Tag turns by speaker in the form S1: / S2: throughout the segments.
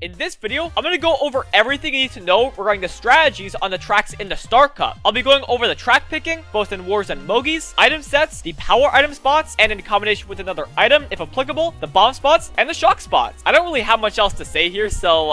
S1: In this video, I'm going to go over everything you need to know regarding the strategies on the tracks in the Star Cup. I'll be going over the track picking, both in Wars and Mogies, item sets, the power item spots, and in combination with another item, if applicable, the bomb spots, and the shock spots. I don't really have much else to say here, so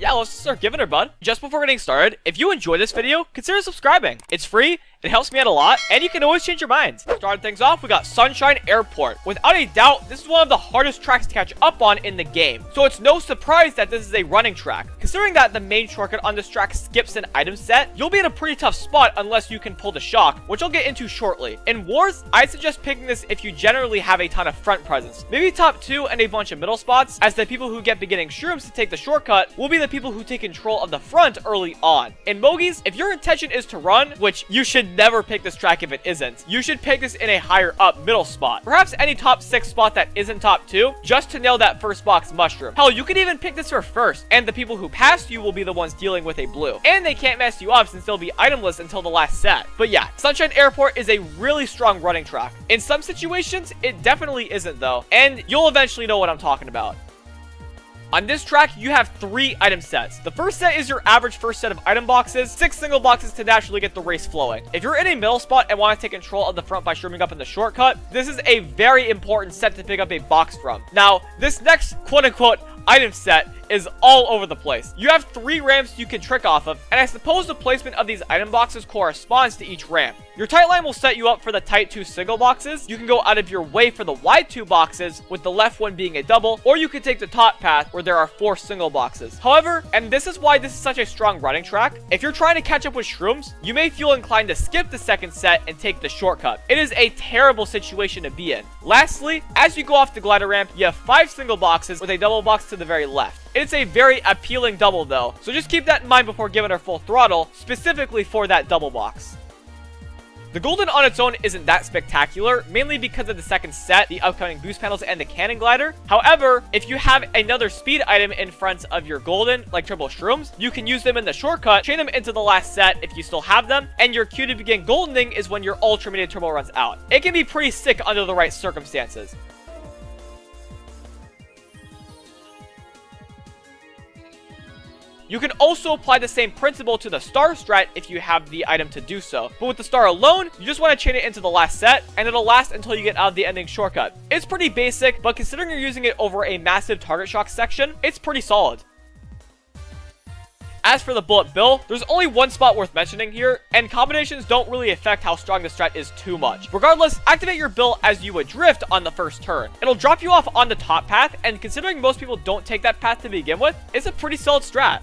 S1: yeah, let's just start giving her, bud. Just before getting started, if you enjoyed this video, consider subscribing. It's free, it helps me out a lot, and you can always change your minds. Starting things off, we got Sunshine Airport. Without a doubt, this is one of the hardest tracks to catch up on in the game, so it's no surprise that this is a running track. Considering that the main shortcut on this track skips an item set, you'll be in a pretty tough spot unless you can pull the shock, which I'll get into shortly. In Wars, I'd suggest picking this if you generally have a ton of front presence. Maybe top 2 and a bunch of middle spots, as the people who get beginning shrooms to take the shortcut will be the people who take control of the front early on. In Mogies, if your intention is to run, which you should never pick this track if it isn't, you should pick this in a higher up middle spot. Perhaps any top 6 spot that isn't top 2, just to nail that first box mushroom. Hell, you could even pick this for first, and the people who pass you will be the ones dealing with a blue. And they can't mess you up since they'll be itemless until the last set. But yeah, Sunshine Airport is a really strong running track. In some situations, it definitely isn't though, and you'll eventually know what I'm talking about. On this track, you have 3 item sets. The first set is your average first set of item boxes, 6 single boxes to naturally get the race flowing. If you're in a middle spot and want to take control of the front by shrooming up in the shortcut, this is a very important set to pick up a box from. Now, this next quote-unquote item set is all over the place. You have 3 ramps you can trick off of, and I suppose the placement of these item boxes corresponds to each ramp. Your tight line will set you up for the tight 2 single boxes. You can go out of your way for the wide 2 boxes, with the left one being a double, or you can take the top path where there are 4 single boxes. However, and this is why this is such a strong running track, if you're trying to catch up with shrooms, you may feel inclined to skip the second set and take the shortcut. It is a terrible situation to be in. Lastly, as you go off the glider ramp, you have 5 single boxes with a double box to the very left. It's a very appealing double though, so just keep that in mind before giving her full throttle, specifically for that double box. The golden on its own isn't that spectacular, mainly because of the second set, the upcoming boost panels, and the cannon glider. However, if you have another speed item in front of your golden, like triple shrooms, you can use them in the shortcut, chain them into the last set if you still have them, and your cue to begin goldening is when your ultra-mated turbo runs out. It can be pretty sick under the right circumstances. You can also apply the same principle to the star strat if you have the item to do so. But with the star alone, you just want to chain it into the last set, and it'll last until you get out of the ending shortcut. It's pretty basic, but considering you're using it over a massive target shock section, it's pretty solid. As for the bullet bill, there's only one spot worth mentioning here, and combinations don't really affect how strong the strat is too much. Regardless, activate your bill as you would drift on the first turn. It'll drop you off on the top path, and considering most people don't take that path to begin with, it's a pretty solid strat.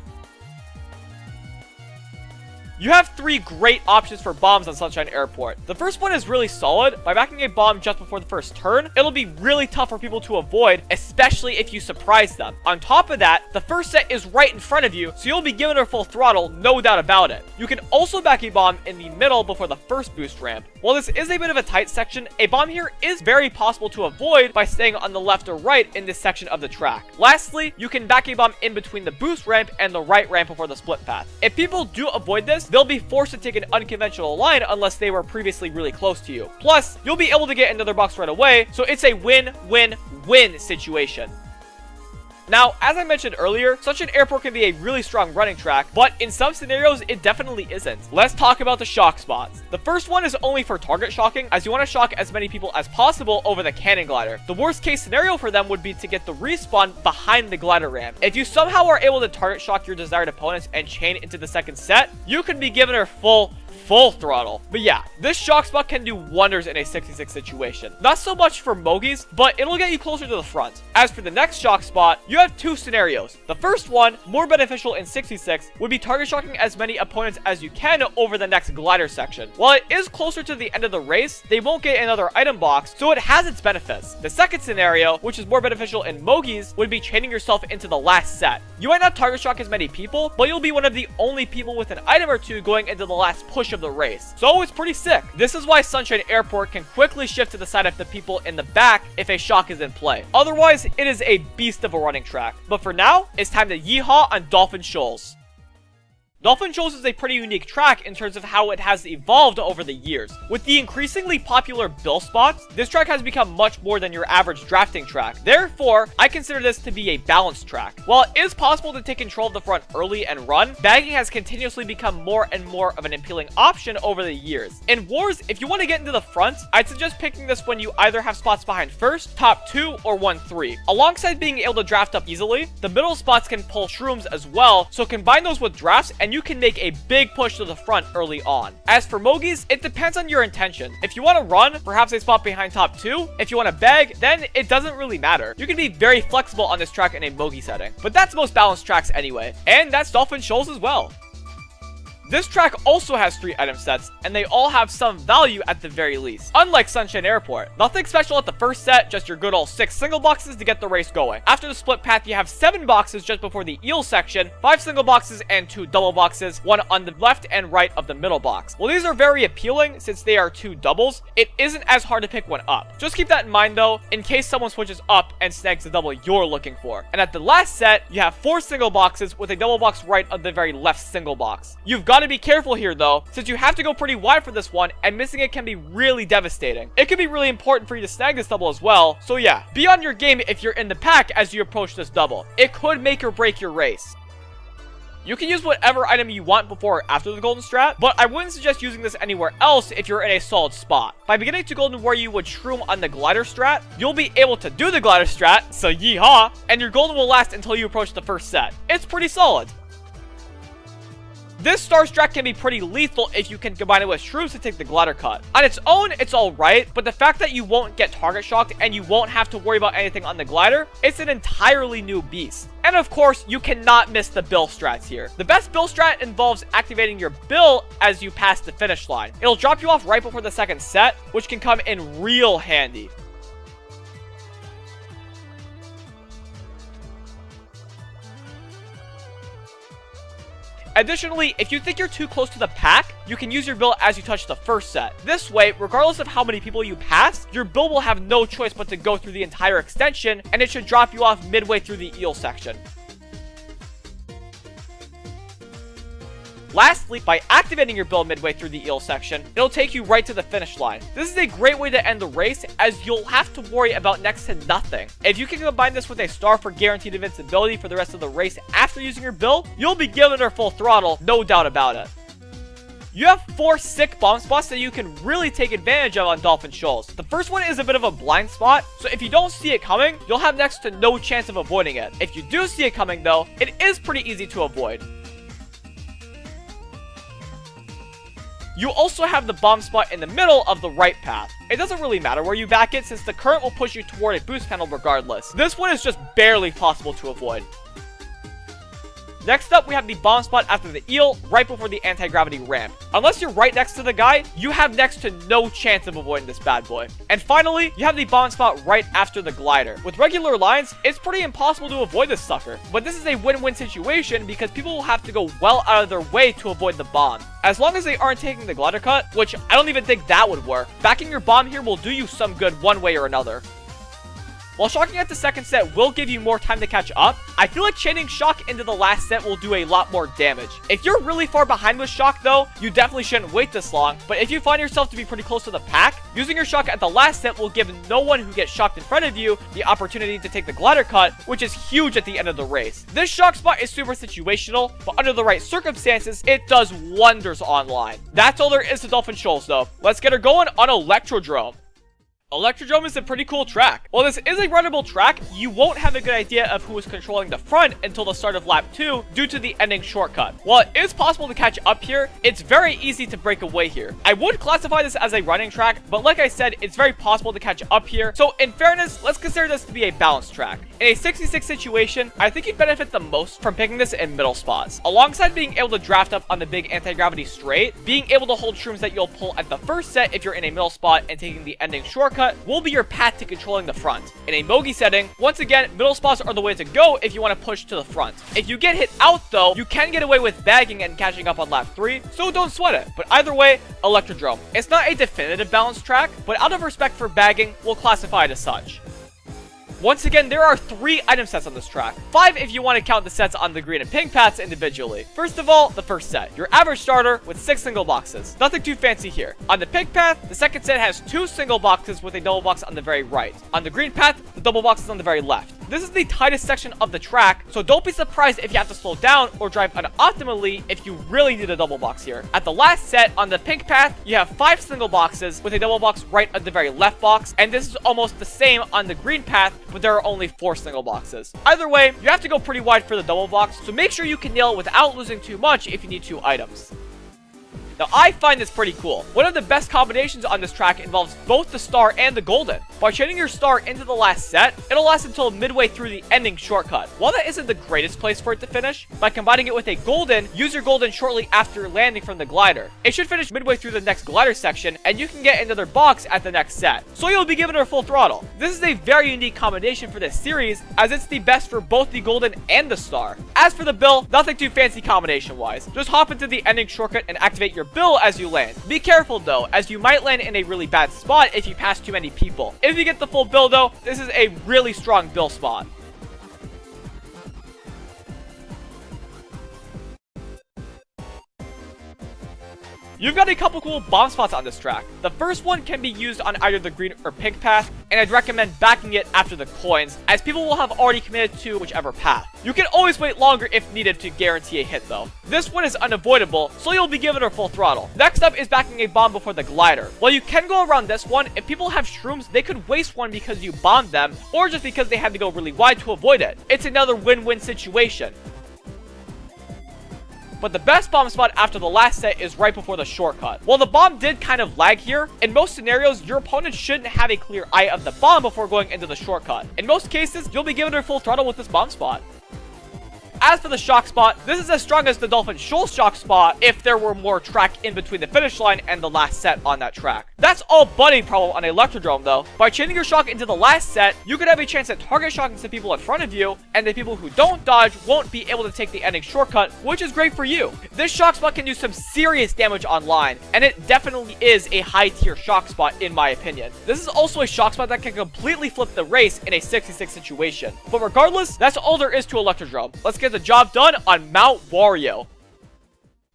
S1: You have 3 great options for bombs on Sunshine Airport. The first one is really solid. By backing a bomb just before the first turn, it'll be really tough for people to avoid, especially if you surprise them. On top of that, the first set is right in front of you, so you'll be giving her full throttle, no doubt about it. You can also back a bomb in the middle before the first boost ramp. While this is a bit of a tight section, a bomb here is very possible to avoid by staying on the left or right in this section of the track. Lastly, you can back a bomb in between the boost ramp and the right ramp before the split path. If people do avoid this, they'll be forced to take an unconventional line unless they were previously really close to you. Plus, you'll be able to get another box right away, so it's a win-win-win situation. Now, as I mentioned earlier, such an airport can be a really strong running track, but in some scenarios, it definitely isn't. Let's talk about the shock spots. The first one is only for target shocking, as you want to shock as many people as possible over the cannon glider. The worst case scenario for them would be to get the respawn behind the glider ramp. If you somehow are able to target shock your desired opponents and chain into the second set, you can be giving her full throttle. But yeah, this shock spot can do wonders in a 66 situation. Not so much for Mogies, but it'll get you closer to the front. As for the next shock spot, you have 2 scenarios. The first one, more beneficial in 66, would be target shocking as many opponents as you can over the next glider section. While it is closer to the end of the race, they won't get another item box, so it has its benefits. The second scenario, which is more beneficial in Mogies, would be chaining yourself into the last set. You might not target shock as many people, but you'll be one of the only people with an item or 2 going into the last push of the race. So it's pretty sick. This is why Sunshine Airport can quickly shift to the side of the people in the back if a shock is in play. Otherwise, it is a beast of a running track. But for now, it's time to yeehaw on Dolphin Shoals. Dolphin Shoals is a pretty unique track in terms of how it has evolved over the years. With the increasingly popular bill spots, this track has become much more than your average drafting track. Therefore, I consider this to be a balanced track. While it is possible to take control of the front early and run, bagging has continuously become more and more of an appealing option over the years. In wars, if you want to get into the front, I'd suggest picking this when you either have spots behind first, top 2, or 1-3. Alongside being able to draft up easily, the middle spots can pull shrooms as well, so combine those with drafts and you can make a big push to the front early on. As for Mogies, it depends on your intention. If you want to run, perhaps a spot behind top 2. If you want to bag, then it doesn't really matter. You can be very flexible on this track in a Mogi setting. But that's most balanced tracks anyway. And that's Dolphin Shoals as well. This track also has 3 item sets, and they all have some value at the very least. Unlike Sunshine Airport, nothing special at the first set, just your good old 6 single boxes to get the race going. After the split path, you have 7 boxes just before the eel section, 5 single boxes and 2 double boxes, 1 on the left and right of the middle box. While these are very appealing since they are 2 doubles, it isn't as hard to pick one up. Just keep that in mind though, in case someone switches up and snags the double you're looking for. And at the last set, you have 4 single boxes with a double box right of the very left single box. You've got to be careful here though, since you have to go pretty wide for this one, and missing it can be really devastating. It can be really important for you to snag this double as well, so yeah, be on your game if you're in the pack as you approach this double. It could make or break your race. You can use whatever item you want before or after the golden strat, but I wouldn't suggest using this anywhere else if you're in a solid spot. By beginning to golden where you would shroom on the glider strat, you'll be able to do the glider strat, so yeehaw, and your golden will last until you approach the first set. It's pretty solid. This star strat can be pretty lethal if you can combine it with shrooms to take the glider cut. On its own, it's alright, but the fact that you won't get target shocked and you won't have to worry about anything on the glider, it's an entirely new beast. And of course, you cannot miss the bill strats here. The best bill strat involves activating your bill as you pass the finish line. It'll drop you off right before the second set, which can come in real handy. Additionally, if you think you're too close to the pack, you can use your bill as you touch the first set. This way, regardless of how many people you pass, your bill will have no choice but to go through the entire extension, and it should drop you off midway through the eel section. Lastly, by activating your bill midway through the eel section, it'll take you right to the finish line. This is a great way to end the race, as you'll have to worry about next to nothing. If you can combine this with a star for guaranteed invincibility for the rest of the race after using your bill, you'll be giving her full throttle, no doubt about it. You have 4 sick bomb spots that you can really take advantage of on Dolphin Shoals. The first one is a bit of a blind spot, so if you don't see it coming, you'll have next to no chance of avoiding it. If you do see it coming though, it is pretty easy to avoid. You also have the bomb spot in the middle of the right path. It doesn't really matter where you back it since the current will push you toward a boost panel regardless. This one is just barely possible to avoid. Next up, we have the bomb spot after the eel, right before the anti-gravity ramp. Unless you're right next to the guy, you have next to no chance of avoiding this bad boy. And finally, you have the bomb spot right after the glider. With regular lines, it's pretty impossible to avoid this sucker. But this is a win-win situation because people will have to go well out of their way to avoid the bomb. As long as they aren't taking the glider cut, which I don't even think that would work, backing your bomb here will do you some good one way or another. While shocking at the second set will give you more time to catch up, I feel like chaining shock into the last set will do a lot more damage. If you're really far behind with shock though, you definitely shouldn't wait this long, but if you find yourself to be pretty close to the pack, using your shock at the last set will give no one who gets shocked in front of you the opportunity to take the glider cut, which is huge at the end of the race. This shock spot is super situational, but under the right circumstances, it does wonders online. That's all there is to Dolphin Shoals though. Let's get her going on Electrodrome. Electrodrome is a pretty cool track. While this is a runnable track, you won't have a good idea of who is controlling the front until the start of lap 2 due to the ending shortcut. While it is possible to catch up here, it's very easy to break away here. I would classify this as a running track, but like I said, it's very possible to catch up here. So in fairness, let's consider this to be a balanced track. In a 66 situation, I think you'd benefit the most from picking this in middle spots. Alongside being able to draft up on the big anti-gravity straight, being able to hold shrooms that you'll pull at the first set if you're in a middle spot and taking the ending shortcut will be your path to controlling the front. In a Mogi setting, once again, middle spots are the way to go if you want to push to the front. If you get hit out though, you can get away with bagging and catching up on lap 3, so don't sweat it. But either way, Electrodrome. It's not a definitive balanced track, but out of respect for bagging, we'll classify it as such. Once again, there are 3 item sets on this track. 5 if you want to count the sets on the green and pink paths individually. First of all, the first set, your average starter with 6 single boxes. Nothing too fancy here. On the pink path, the second set has 2 single boxes with a double box on the very right. On the green path, the double box is on the very left. This is the tightest section of the track, so don't be surprised if you have to slow down or drive unoptimally if you really need a double box here. At the last set, on the pink path, you have 5 single boxes with a double box right at the very left box, and this is almost the same on the green path, but there are only 4 single boxes. Either way, you have to go pretty wide for the double box, so make sure you can nail it without losing too much if you need 2 items. Now, I find this pretty cool. One of the best combinations on this track involves both the star and the golden. By chaining your star into the last set, it'll last until midway through the ending shortcut. While that isn't the greatest place for it to finish, by combining it with a golden, use your golden shortly after landing from the glider. It should finish midway through the next glider section, and you can get another box at the next set. So you'll be given her full throttle. This is a very unique combination for this series, as it's the best for both the golden and the star. As for the bill, nothing too fancy combination-wise. Just hop into the ending shortcut and activate your bill as you land. Be careful though, as you might land in a really bad spot if you pass too many people. If you get the full bill though, this is a really strong bill spot. You've got a couple cool bomb spots on this track. The first one can be used on either the green or pink path, and I'd recommend backing it after the coins, as people will have already committed to whichever path. You can always wait longer if needed to guarantee a hit though. This one is unavoidable, so you'll be given her full throttle. Next up is backing a bomb before the glider. While you can go around this one, if people have shrooms, they could waste one because you bombed them, or just because they had to go really wide to avoid it. It's another win-win situation. But the best bomb spot after the last set is right before the shortcut. While the bomb did kind of lag here, in most scenarios, your opponent shouldn't have a clear eye of the bomb before going into the shortcut. In most cases, you'll be given her full throttle with this bomb spot. As for the shock spot, this is as strong as the Dolphin Shoals shock spot if there were more track in between the finish line and the last set on that track. That's all but a problem on Electrodrome though. By chaining your shock into the last set, you could have a chance at target shocking some people in front of you, and the people who don't dodge won't be able to take the ending shortcut, which is great for you. This shock spot can do some serious damage online, and it definitely is a high tier shock spot in my opinion. This is also a shock spot that can completely flip the race in a 66 situation. But regardless, that's all there is to Electrodrome. Let's get the job done on Mount Wario.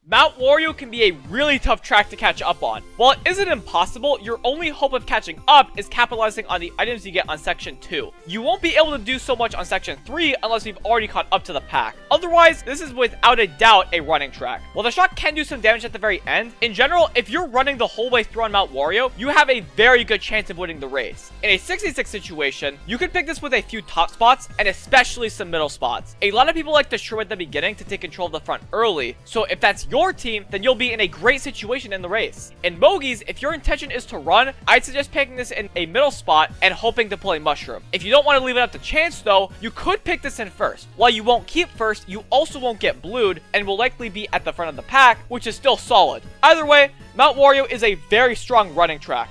S1: Mount Wario can be a really tough track to catch up on. While it isn't impossible, your only hope of catching up is capitalizing on the items you get on Section 2. You won't be able to do so much on Section 3 unless you've already caught up to the pack. Otherwise, this is without a doubt a running track. While the shot can do some damage at the very end, in general, if you're running the whole way through on Mount Wario, you have a very good chance of winning the race. In a 66 situation, you could pick this with a few top spots and especially some middle spots. A lot of people like to shroom at the beginning to take control of the front early, so if that's your team, then you'll be in a great situation in the race. In Mogies, if your intention is to run, I'd suggest picking this in a middle spot and hoping to pull a mushroom. If you don't want to leave it up to chance though, you could pick this in first. While you won't keep first, you also won't get blued and will likely be at the front of the pack, which is still solid. Either way, Mount Wario is a very strong running track.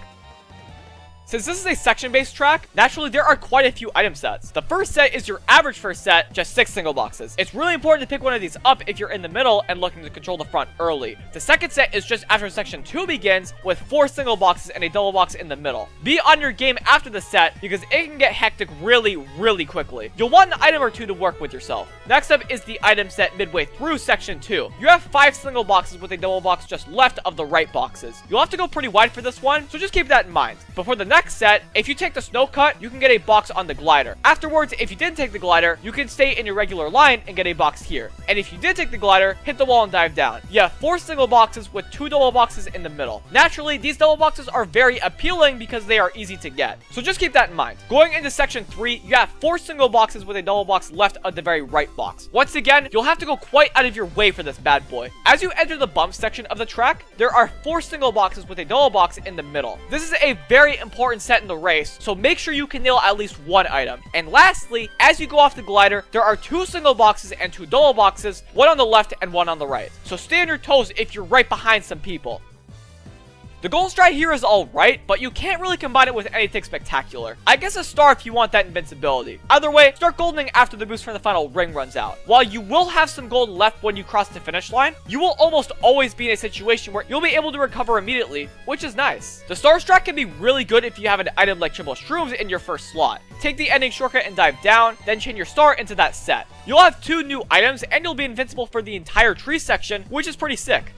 S1: Since this is a section-based track, naturally there are quite a few item sets. The first set is your average first set, just 6 single boxes. It's really important to pick one of these up if you're in the middle and looking to control the front early. The second set is just after section 2 begins, with 4 single boxes and a double box in the middle. Be on your game after the set, because it can get hectic really quickly. You'll want an item or two to work with yourself. Next up is the item set midway through section 2. You have 5 single boxes with a double box just left of the right boxes. You'll have to go pretty wide for this one, so just keep that in mind. Before the next set, if you take the snow cut, you can get a box on the glider. Afterwards, if you didn't take the glider, you can stay in your regular line and get a box here. And if you did take the glider, hit the wall and dive down. You have 4 single boxes with 2 double boxes in the middle. Naturally, these double boxes are very appealing because they are easy to get. So just keep that in mind. Going into section 3, you have 4 single boxes with a double box left of the very right box. Once again, you'll have to go quite out of your way for this bad boy. As you enter the bump section of the track, there are 4 single boxes with a double box in the middle. This is a very important set in the race, so make sure you can nail at least one item. And lastly, as you go off the glider, there are 2 single boxes and 2 double boxes, one on the left and one on the right. So stay on your toes if you're right behind some people. The golden strat here is alright, but you can't really combine it with anything spectacular. I guess a star if you want that invincibility. Either way, start goldening after the boost from the final ring runs out. While you will have some gold left when you cross the finish line, you will almost always be in a situation where you'll be able to recover immediately, which is nice. The star strat can be really good if you have an item like triple shrooms in your first slot. Take the ending shortcut and dive down, then chain your star into that set. You'll have 2 new items and you'll be invincible for the entire tree section, which is pretty sick.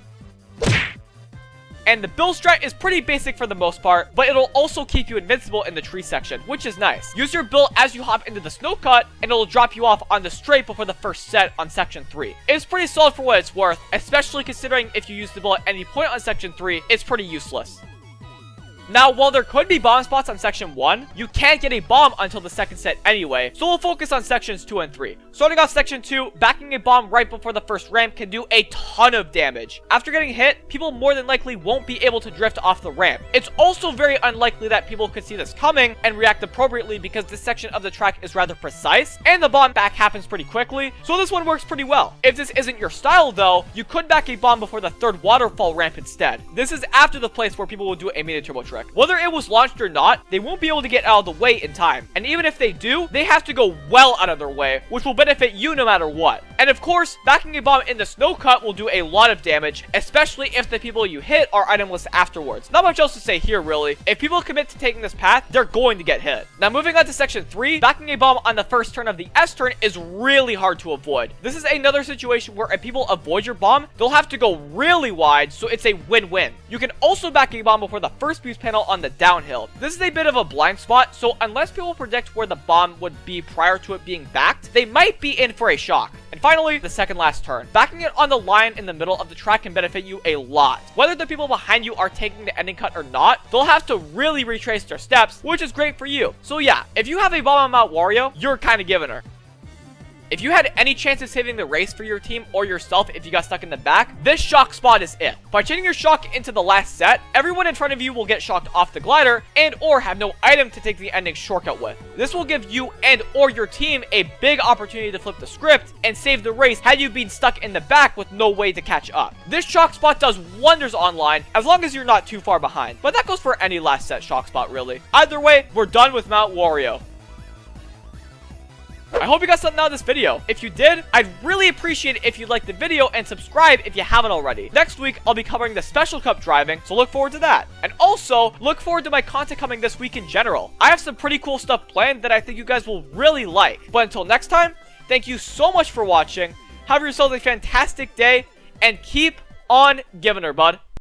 S1: And the bill strat is pretty basic for the most part, but it'll also keep you invincible in the tree section, which is nice. Use your bill as you hop into the snow cut, and it'll drop you off on the straight before the first set on section 3. It's pretty solid for what it's worth, especially considering if you use the bill at any point on section 3, it's pretty useless. Now, while there could be bomb spots on section 1, you can't get a bomb until the second set anyway, so we'll focus on sections 2 and 3. Starting off section 2, backing a bomb right before the first ramp can do a ton of damage. After getting hit, people more than likely won't be able to drift off the ramp. It's also very unlikely that people could see this coming and react appropriately because this section of the track is rather precise, and the bomb back happens pretty quickly, so this one works pretty well. If this isn't your style though, you could back a bomb before the third waterfall ramp instead. This is after the place where people will do a mini turbo trick. Whether it was launched or not, they won't be able to get out of the way in time. And even if they do, they have to go well out of their way, which will benefit you no matter what. And of course, backing a bomb in the snow cut will do a lot of damage, especially if the people you hit are itemless afterwards. Not much else to say here really. If people commit to taking this path, they're going to get hit. Now moving on to section 3, backing a bomb on the first turn of the S turn is really hard to avoid. This is another situation where if people avoid your bomb, they'll have to go really wide, so it's a win-win. You can also back a bomb before the first boost panel on the downhill. This is a bit of a blind spot, so unless people predict where the bomb would be prior to it being backed, they might be in for a shock. And finally, the second last turn. Backing it on the line in the middle of the track can benefit you a lot. Whether the people behind you are taking the ending cut or not, they'll have to really retrace their steps, which is great for you. So yeah, if you have a bomb on Mount Wario, you're kind of giving her. If you had any chance of saving the race for your team or yourself if you got stuck in the back, this shock spot is it. By chaining your shock into the last set, everyone in front of you will get shocked off the glider and or have no item to take the ending shortcut with. This will give you and or your team a big opportunity to flip the script and save the race had you been stuck in the back with no way to catch up. This shock spot does wonders online as long as you're not too far behind, but that goes for any last set shock spot really. Either way, we're done with Mount Wario. I hope you got something out of this video. If you did, I'd really appreciate it if you liked the video and subscribe if you haven't already. Next week, I'll be covering the Special Cup driving, so look forward to that. And also, look forward to my content coming this week in general. I have some pretty cool stuff planned that I think you guys will really like. But until next time, thank you so much for watching. Have yourselves a fantastic day, and keep on giving her, bud.